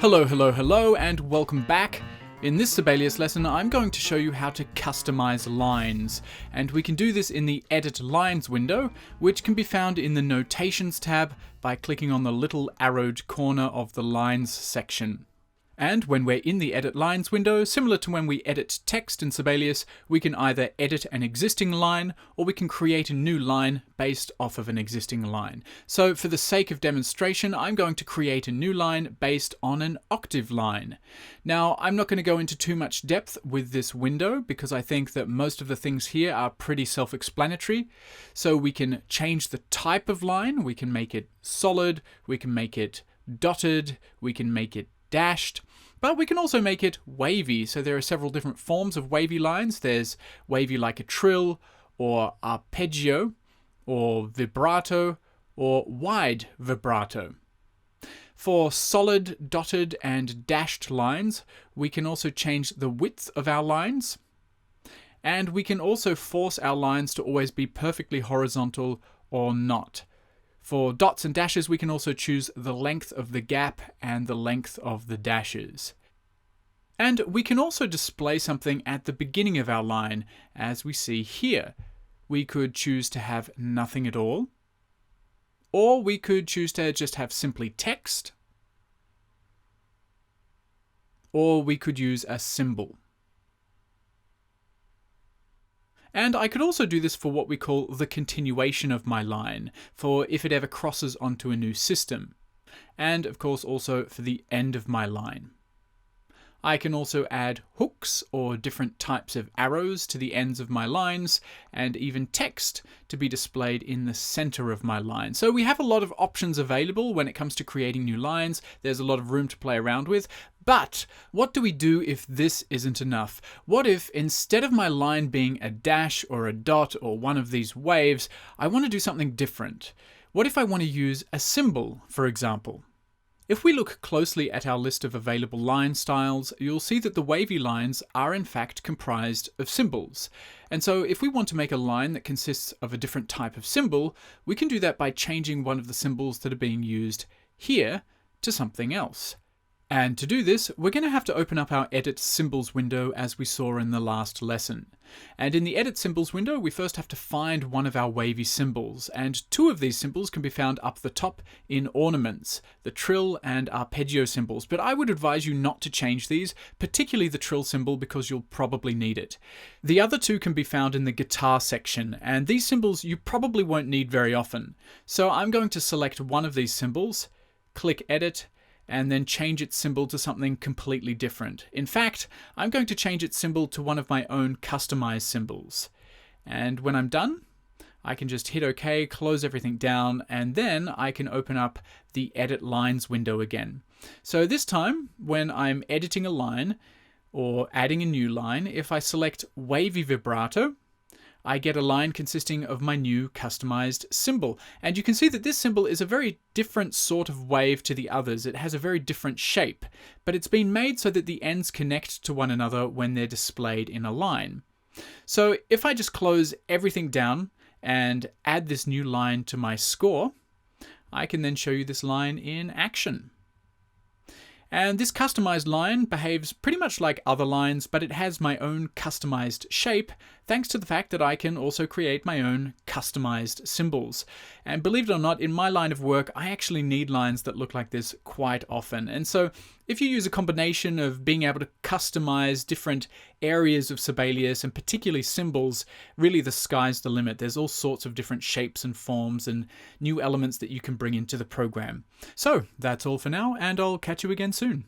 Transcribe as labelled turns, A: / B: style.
A: Hello, hello, hello, and welcome back. In this Sibelius lesson, I'm going to show you how to customize lines, and we can do this in the Edit Lines window, which can be found in the Notations tab by clicking on the little arrowed corner of the Lines section. And when we're in the Edit Lines window, similar to when we edit text in Sibelius, we can either edit an existing line or we can create a new line based off of an existing line. So for the sake of demonstration, I'm going to create a new line based on an octave line. Now, I'm not going to go into too much depth with this window because I think that most of the things here are pretty self-explanatory. So we can change the type of line, we can make it solid, we can make it dotted, we can make it dashed, but we can also make it wavy. So there are several different forms of wavy lines. There's wavy like a trill, or arpeggio, or vibrato, or wide vibrato. For solid, dotted, and dashed lines, we can also change the width of our lines, and we can also force our lines to always be perfectly horizontal or not. For dots and dashes, we can also choose the length of the gap and the length of the dashes. And we can also display something at the beginning of our line, as we see here. We could choose to have nothing at all, or we could choose to just have simply text, or we could use a symbol. And I could also do this for what we call the continuation of my line, for if it ever crosses onto a new system. And of course also for the end of my line. I can also add hooks or different types of arrows to the ends of my lines, and even text to be displayed in the center of my line. So we have a lot of options available when it comes to creating new lines. There's a lot of room to play around with. But what do we do if this isn't enough? What if instead of my line being a dash or a dot or one of these waves, I want to do something different? What if I want to use a symbol, for example? If we look closely at our list of available line styles, you'll see that the wavy lines are in fact comprised of symbols. And so if we want to make a line that consists of a different type of symbol, we can do that by changing one of the symbols that are being used here to something else. And to do this, we're going to have to open up our Edit Symbols window as we saw in the last lesson. And in the Edit Symbols window, we first have to find one of our wavy symbols. And two of these symbols can be found up the top in Ornaments, the trill and arpeggio symbols. But I would advise you not to change these, particularly the trill symbol, because you'll probably need it. The other two can be found in the guitar section, and these symbols you probably won't need very often. So I'm going to select one of these symbols, click Edit, and then change its symbol to something completely different. In fact, I'm going to change its symbol to one of my own customized symbols. And when I'm done, I can just hit OK, close everything down, and then I can open up the Edit Lines window again. So this time, when I'm editing a line or adding a new line, if I select Wavy Vibrato, I get a line consisting of my new customized symbol. And you can see that this symbol is a very different sort of wave to the others. It has a very different shape, but it's been made so that the ends connect to one another when they're displayed in a line. So if I just close everything down and add this new line to my score, I can then show you this line in action. And this customized line behaves pretty much like other lines, but it has my own customized shape, thanks to the fact that I can also create my own customized symbols. And believe it or not, in my line of work, I actually need lines that look like this quite often. And so if you use a combination of being able to customize different areas of Sibelius, and particularly symbols, really the sky's the limit. There's all sorts of different shapes and forms and new elements that you can bring into the program. So that's all for now, and I'll catch you again soon.